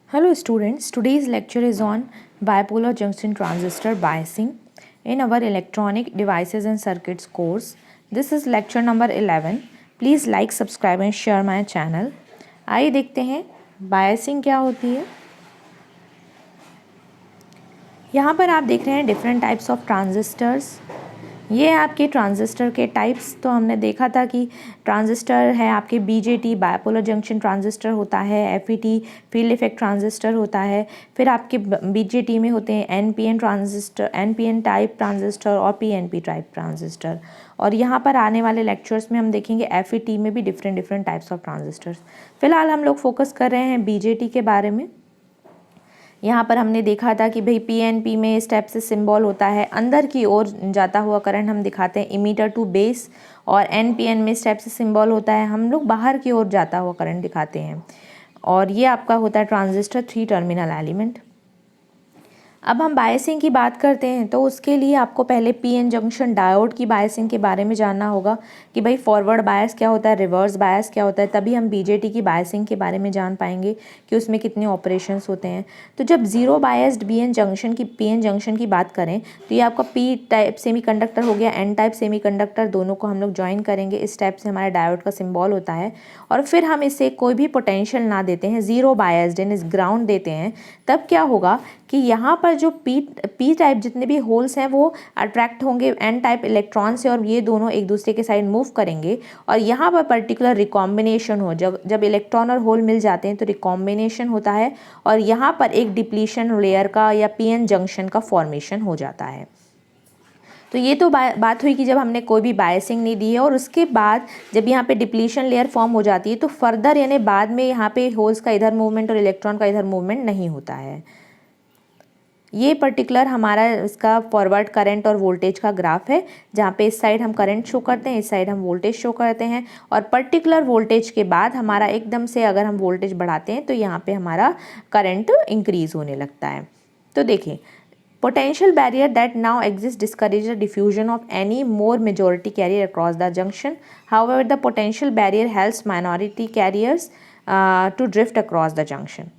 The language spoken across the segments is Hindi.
Hello students, today's lecture is on bipolar junction transistor biasing in our electronic devices and circuits course. This is lecture number 11. Please like, subscribe and share my channel. आइए देखते हैं बायसिंग क्या होती है। यहाँ पर आप देख रहे हैं डिफरेंट टाइप्स ऑफ ट्रांजिस्टर्स। ये आपके ट्रांजिस्टर के टाइप्स। तो हमने देखा था कि ट्रांजिस्टर है आपके बीजेटी बायपोलर जंक्शन ट्रांजिस्टर होता है, एफईटी फील्ड इफेक्ट ट्रांजिस्टर होता है, फिर आपके बीजेटी में होते हैं NPN transistor, NPN type transistor और पीएनपी टाइप ट्रांजिस्टर। और यहाँ पर आने वाले लेक्चर्स में हम देखेंगे एफईटी में भी डिफरेंट टाइप्स ऑफ ट्रांजिस्टर्स। फिलहाल हम लोग फोकस कर रहे हैं बीजेटी के बारे में। यहाँ पर हमने देखा था कि भाई पीएनपी में स्टेप से सिंबल होता है, अंदर की ओर जाता हुआ करंट हम दिखाते हैं इमीटर टू बेस, और एनपीएन में स्टेप से सिंबल होता है, हम लोग बाहर की ओर जाता हुआ करंट दिखाते हैं। और ये आपका होता है ट्रांजिस्टर 3 टर्मिनल एलिमेंट। अब हम बायसिंग की बात करते हैं तो उसके लिए आपको पहले पीएन जंक्शन डायोड की बायसिंग के बारे में जानना होगा कि भाई फॉरवर्ड बायस क्या होता है, रिवर्स बायस क्या होता है, तभी हम बीजेटी की बायसिंग के बारे में जान पाएंगे कि उसमें कितने ऑपरेशंस होते हैं। तो जब ज़ीरो बायस्ड पीएन जंक्शन की बात करें तो ये आपका पी टाइप सेमीकंडक्टर हो गया, एन टाइप सेमीकंडक्टर, दोनों को हम लोग ज्वाइन करेंगे। इस टाइप से हमारा डायोड का सिम्बॉल होता है और फिर हम इसे कोई भी पोटेंशियल ना देते हैं, ज़ीरो बायस्ड यानी ग्राउंड देते हैं, तब क्या होगा कि यहाँ पर जो पी टाइप जितने भी होल्स हैं वो अट्रैक्ट होंगे एन टाइप इलेक्ट्रॉन से और ये दोनों एक दूसरे के साइड मूव करेंगे और यहाँ पर पर्टिकुलर रिकॉम्बिनेशन हो, जब इलेक्ट्रॉन और होल मिल जाते हैं तो रिकॉम्बिनेशन होता है और यहाँ पर एक डिप्लीशन लेयर का या पीएन जंक्शन का फॉर्मेशन हो जाता है। तो ये तो बात हुई कि जब हमने कोई भी बायसिंग नहीं दी है, और उसके बाद जब यहाँ पे डिप्लीशन लेयर फॉर्म हो जाती है तो फर्दर यानी बाद में यहाँ पे होल्स का इधर मूवमेंट और इलेक्ट्रॉन का इधर मूवमेंट नहीं होता है। ये पर्टिकुलर हमारा इसका फॉरवर्ड करंट और वोल्टेज का ग्राफ है, जहाँ पे इस साइड हम करंट शो करते हैं, इस साइड हम वोल्टेज शो करते हैं, और पर्टिकुलर वोल्टेज के बाद हमारा एकदम से अगर हम वोल्टेज बढ़ाते हैं तो यहाँ पे हमारा करंट इंक्रीज होने लगता है। तो देखिए, potential barrier that now exists discourages the diffusion of any more majority carrier across the junction. However, the potential barrier helps minority carriers to drift across the junction.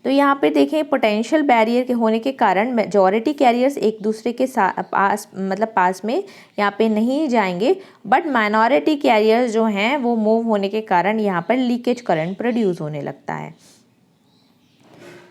तो यहाँ पे देखें, पोटेंशियल बैरियर के होने के कारण मेजॉरिटी कैरियर्स एक दूसरे के पास में यहाँ पे नहीं जाएंगे, बट माइनॉरिटी कैरियर्स जो हैं वो मूव होने के कारण यहाँ पर लीकेज करंट प्रोड्यूस होने लगता है।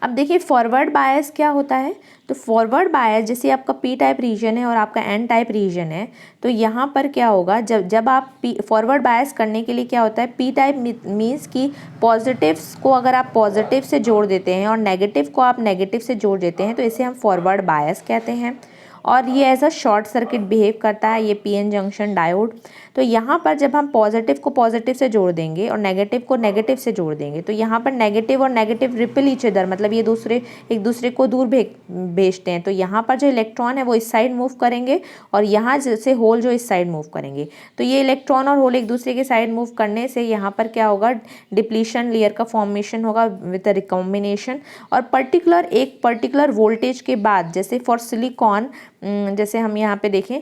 अब देखिए फॉरवर्ड बायस क्या होता है। तो फॉरवर्ड बायस जैसे आपका पी टाइप रीजन है और आपका एन टाइप रीजन है, तो यहाँ पर क्या होगा, जब आप फॉरवर्ड बायस करने के लिए क्या होता है, पी टाइप मीन्स कि पॉजिटिव्स को अगर आप पॉजिटिव से जोड़ देते हैं और नेगेटिव को आप नेगेटिव से जोड़ देते हैं तो इसे हम फॉरवर्ड बायस कहते हैं। और ये as a short circuit behave करता है ये पीएन जंक्शन डायोड। तो यहाँ पर जब हम पॉजिटिव को पॉजिटिव से जोड़ देंगे और नेगेटिव को नेगेटिव से जोड़ देंगे तो यहाँ पर नेगेटिव और नेगेटिव रिपल ईच अदर, मतलब ये एक दूसरे को दूर भेजते हैं। तो यहाँ पर जो इलेक्ट्रॉन है वो इस साइड मूव करेंगे और यहाँ से होल जो इस साइड मूव करेंगे। तो ये इलेक्ट्रॉन और होल एक दूसरे के साइड मूव करने से यहाँ पर क्या होगा, डिप्लीशन लेयर का फॉर्मेशन होगा विद रिकॉम्बिनेशन। और एक पर्टिकुलर वोल्टेज के बाद, जैसे फॉर सिलिकॉन, जैसे हम यहाँ पे देखें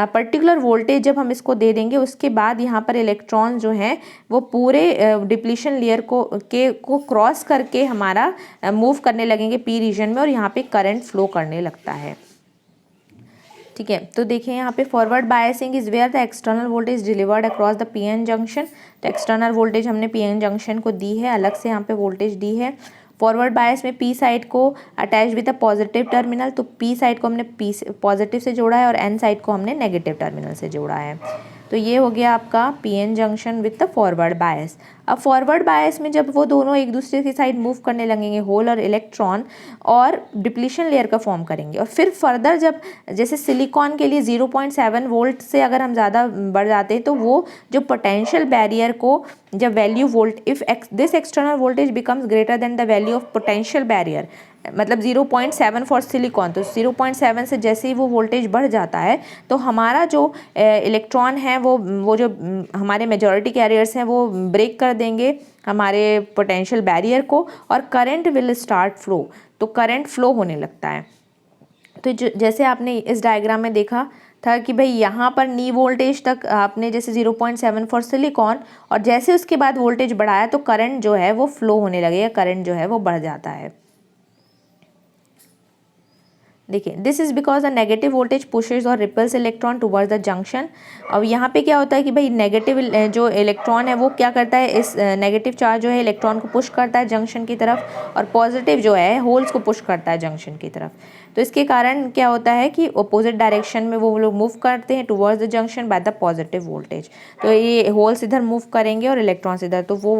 पर्टिकुलर वोल्टेज जब हम इसको दे देंगे उसके बाद यहाँ पर इलेक्ट्रॉन जो हैं वो पूरे डिप्लीशन लेयर को क्रॉस करके हमारा मूव करने लगेंगे पी रीजन में और यहाँ पे करंट फ्लो करने लगता है। ठीक है, तो देखिए यहाँ पे forward biasing is where the external voltage delivered across the PN junction. तो एक्सटर्नल वोल्टेज हमने पीएन जंक्शन को दी है, अलग से यहाँ पे वोल्टेज दी है। फॉरवर्ड बायस में पी साइड को attach with a positive terminal, तो पी साइड को हमने पॉजिटिव से जोड़ा है और एन साइड को हमने नेगेटिव टर्मिनल से जोड़ा है। तो ये हो गया आपका PN junction with the forward bias. अब फॉरवर्ड बायस में जब वो दोनों एक दूसरे की साइड मूव करने लगेंगे, होल और इलेक्ट्रॉन, और डिप्लीशन लेयर का फॉर्म करेंगे, और फिर फर्दर जब जैसे सिलिकॉन के लिए 0.7 वोल्ट से अगर हम ज़्यादा बढ़ जाते हैं तो वो जो पोटेंशियल बैरियर को जब value if this external voltage becomes greater than the value of potential barrier, मतलब 0.7 फॉर सिलिकॉन, तो 0.7 से जैसे ही वो वोल्टेज बढ़ जाता है तो हमारा जो इलेक्ट्रॉन है वो जो हमारे मेजॉरिटी कैरियर्स हैं वो ब्रेक कर देंगे हमारे पोटेंशियल बैरियर को और करंट विल स्टार्ट फ्लो। तो करंट फ्लो होने लगता है। तो जैसे आपने इस डायग्राम में देखा था कि भाई यहाँ पर नी वोल्टेज तक आपने जैसे 0.7 फॉर सिलिकॉन, और जैसे उसके बाद वोल्टेज बढ़ाया तो करंट जो है वो फ्लो होने लगेगा, करंट जो है वो बढ़ जाता है। देखिए, this is because the negative voltage pushes और repels electron towards the junction. अब यहाँ पे क्या होता है कि भाई नेगेटिव जो इलेक्ट्रॉन है वो क्या करता है, इस नेगेटिव चार्ज जो है इलेक्ट्रॉन को पुश करता है जंक्शन की तरफ, और पॉजिटिव जो है होल्स को पुश करता है जंक्शन की तरफ। तो इसके कारण क्या होता है कि अपोजिट डायरेक्शन में वो लोग मूव करते हैं towards the junction by the positive voltage. तो ये होल्स इधर मूव करेंगे और इलेक्ट्रॉन्स इधर, तो वो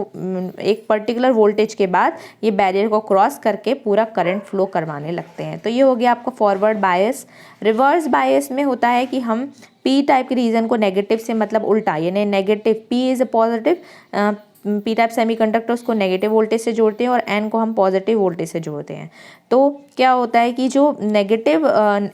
एक पर्टिकुलर वोल्टेज के बाद ये बैरियर को क्रॉस करके पूरा करंट फ्लो करवाने लगते हैं। तो ये हो गया आपका फॉरवर्ड बायस। रिवर्स बायस में होता है कि हम पी टाइप के रीजन को नेगेटिव से मतलब उल्टा, यानी negative P is a positive, P type semiconductors को नेगेटिव वोल्टेज से जोड़ते हैं और एन को हम पॉजिटिव वोल्टेज से जोड़ते हैं। तो क्या होता है कि जो नेगेटिव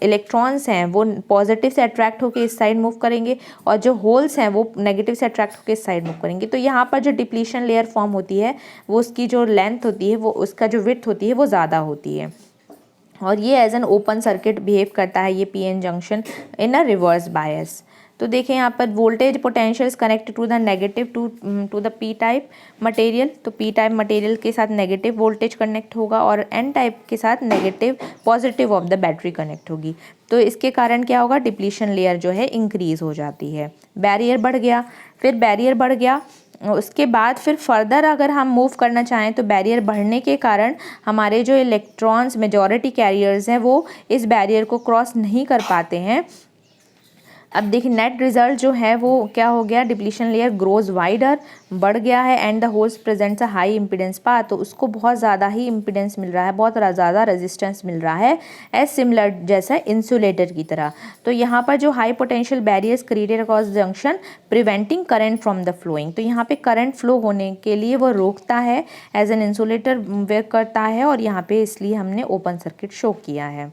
इलेक्ट्रॉन्स हैं वो पॉजिटिव से अट्रैक्ट होकर इस साइड मूव करेंगे, और जो होल्स हैं वो नेगेटिव से अट्रैक्ट होकर इस साइड मूव करेंगे। तो यहाँ पर जो डिप्लीशन लेयर फॉर्म होती है वो उसकी जो लेंथ होती है वो उसका जो विड्थ होती है वो ज़्यादा होती है, और ये as an open circuit behave करता है ये PN junction in a reverse bias. तो देखें यहाँ पर voltage potential connected to the negative to the P type material. तो पी टाइप मटेरियल के साथ नेगेटिव वोल्टेज कनेक्ट होगा और एन टाइप के साथ negative positive of the battery connect होगी। तो इसके कारण क्या होगा, डिप्लीशन लेयर जो है इंक्रीज हो जाती है। बैरियर बढ़ गया, फिर बैरियर बढ़ गया, उसके बाद फिर फर्दर अगर हम मूव करना चाहें तो बैरियर बढ़ने के कारण हमारे जो इलेक्ट्रॉन्स मेजॉरिटी कैरियर्स हैं वो इस बैरियर को क्रॉस नहीं कर पाते हैं। अब देखिए नेट रिजल्ट जो है वो क्या हो गया, डिप्लीशन लेयर ग्रोज वाइडर, बढ़ गया है, and the holes presents a high impedance path. तो उसको बहुत ज़्यादा ही इम्पीडेंस मिल रहा है, बहुत ज़्यादा रेजिस्टेंस मिल रहा है, एज सिमिलर जैसा इंसुलेटर की तरह। तो यहाँ पर जो high potential barriers created across junction preventing current from the flowing. तो यहाँ पे करंट फ्लो होने के लिए वो रोकता है, एज एन इंसुलेटर वर्क करता है, और यहाँ पे इसलिए हमने ओपन सर्किट शो किया है।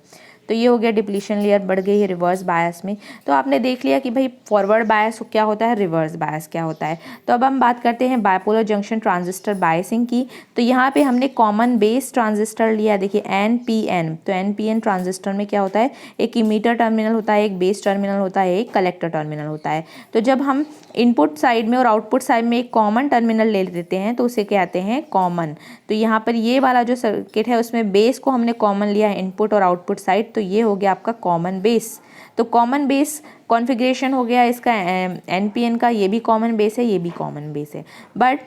तो ये हो गया डिप्लीशन लेयर बढ़ गई है रिवर्स बायस में। तो आपने देख लिया कि भाई फॉरवर्ड बायस क्या होता है, रिवर्स बायस क्या होता है। तो अब हम बात करते हैं बायपोलर जंक्शन ट्रांजिस्टर बायसिंग की। तो यहाँ पे हमने कॉमन बेस ट्रांजिस्टर लिया, देखिए NPN। तो NPN ट्रांजिस्टर में क्या होता है, एक इमीटर टर्मिनल होता है, एक बेस टर्मिनल होता है, एक कलेक्टर टर्मिनल होता है। तो जब हम इनपुट साइड में और आउटपुट साइड में एक कॉमन टर्मिनल ले लेते हैं तो उसे कहते हैं कॉमन। तो यहाँ पर ये वाला जो सर्किट है उसमें बेस को हमने कॉमन लिया है इनपुट और आउटपुट साइड, तो ये हो गया आपका कॉमन बेस। तो कॉमन बेस कॉन्फ़िगरेशन हो गया इसका NPN का, ये भी कॉमन बेस है, ये भी कॉमन बेस है। बट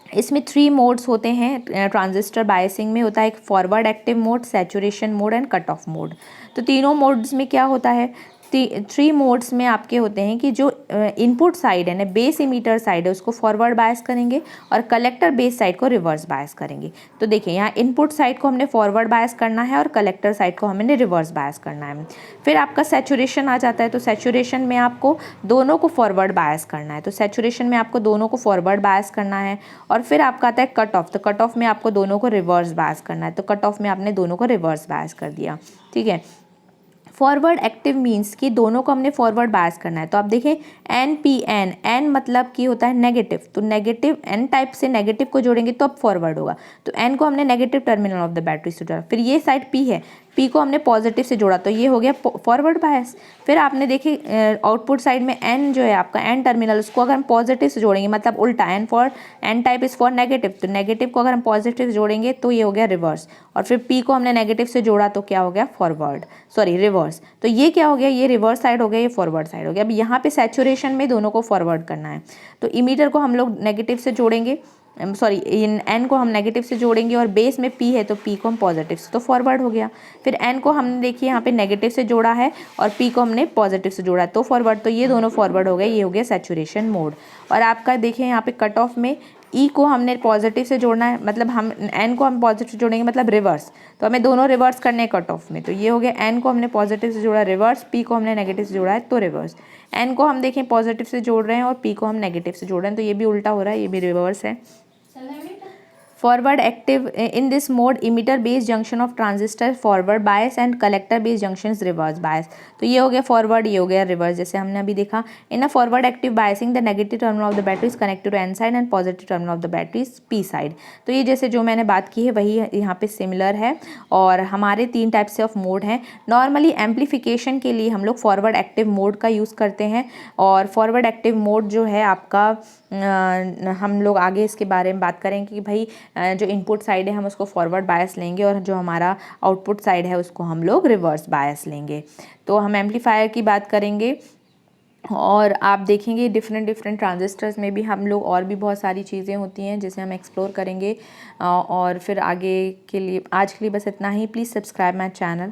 इसमें 3 मोड्स होते हैं ट्रांजिस्टर बायसिंग में, होता है एक forward active mode, saturation mode and cut off mode. तो तीनों मोड्स में क्या होता है, 3 मोड्स में आपके होते हैं कि जो इनपुट साइड है ना, बेस इमीटर साइड है, उसको फॉरवर्ड बायस करेंगे और कलेक्टर बेस साइड को रिवर्स बायस करेंगे। तो देखिए यहाँ इनपुट साइड को हमने फॉरवर्ड बायस करना है और कलेक्टर साइड को हमने रिवर्स बायस करना है। फिर आपका सैचुरेशन आ जाता है, तो सैचुरेशन में आपको दोनों को फॉरवर्ड बायस करना है। तो सैचुरेशन में आपको दोनों को फॉरवर्ड बायस करना है। और फिर आपका आता है कट ऑफ। तो कट ऑफ में आपको दोनों को रिवर्स बायस करना है। तो कट ऑफ में आपने दोनों को रिवर्स बायस कर दिया, ठीक है। फॉरवर्ड एक्टिव मीन्स कि दोनों को हमने फॉरवर्ड बायस करना है। तो आप देखें NPN, N मतलब कि होता है नेगेटिव, तो नेगेटिव N टाइप से नेगेटिव को जोड़ेंगे तो अब फॉरवर्ड होगा। तो N को हमने negative terminal of the battery से जोड़ा, फिर ये साइड P है, P को हमने पॉजिटिव से जोड़ा, तो ये हो गया फॉरवर्ड बायस। फिर आपने देखी आउटपुट साइड में N जो है आपका N टर्मिनल, उसको अगर हम पॉजिटिव से जोड़ेंगे मतलब उल्टा, N type is for negative, तो नेगेटिव को अगर हम पॉजिटिव से जोड़ेंगे तो ये हो गया रिवर्स। और फिर P को हमने नेगेटिव से जोड़ा तो क्या हो गया, रिवर्स। तो ये क्या हो गया, ये रिवर्स साइड हो गया, ये फॉरवर्ड साइड हो गया। अब यहाँ पे सैचुरेशन में दोनों को फॉरवर्ड करना है, तो इमीटर को हम लोग नेगेटिव से जोड़ेंगे, इन N को हम नेगेटिव से जोड़ेंगे, और बेस में P है तो P को हम पॉजिटिव से, तो फॉरवर्ड हो गया। फिर N को हमने देखिए यहाँ पे नेगेटिव से जोड़ा है और P को हमने पॉजिटिव से जोड़ा तो फॉरवर्ड, तो ये दोनों फॉरवर्ड हो गए, ये हो गया सैचुरेशन मोड। और आपका देखिए यहाँ पे कट ऑफ में E को हमने पॉजिटिव से जोड़ना है, मतलब हम N को हम पॉजिटिव जोड़ेंगे मतलब रिवर्स, तो हमें दोनों रिवर्स करने हैं कट ऑफ में। तो ये हो गया N को हमने पॉजिटिव से जोड़ा रिवर्स, P को हमने नेगेटिव से जोड़ा है तो रिवर्स। N को हम देखें पॉजिटिव से जोड़ रहे हैं और P को हम नेगेटिव से जोड़ रहे हैं, तो ये भी उल्टा हो रहा है, ये भी रिवर्स है। Forward active in this mode emitter based junction of transistor forward bias and collector based junction reverse bias. तो ये हो गया फॉरवर्ड, ये हो गया रिवर्स, जैसे हमने अभी देखा। In a forward active biasing the negative terminal of the battery is connected to N side and positive terminal of the battery is P side. तो ये जैसे जो मैंने बात की है वही यहाँ पे सिमिलर है। और हमारे 3 टाइप से ऑफ मोड हैं। नॉर्मली एम्पलीफिकेशन के लिए हम लोग फॉरवर्ड एक्टिव मोड का यूज़ करते हैं। और फॉरवर्ड एक्टिव मोड जो है आपका हम लोग आगे इसके बारे में बात करेंगे कि भाई जो इनपुट साइड है हम उसको फॉरवर्ड बायस लेंगे और जो हमारा आउटपुट साइड है उसको हम लोग रिवर्स बायस लेंगे। तो हम एम्पलीफायर की बात करेंगे और आप देखेंगे डिफरेंट ट्रांजिस्टर्स में भी हम लोग और भी बहुत सारी चीज़ें होती हैं जिसे हम एक्सप्लोर करेंगे। और फिर आगे के लिए आज के लिए बस इतना ही। Please subscribe my channel.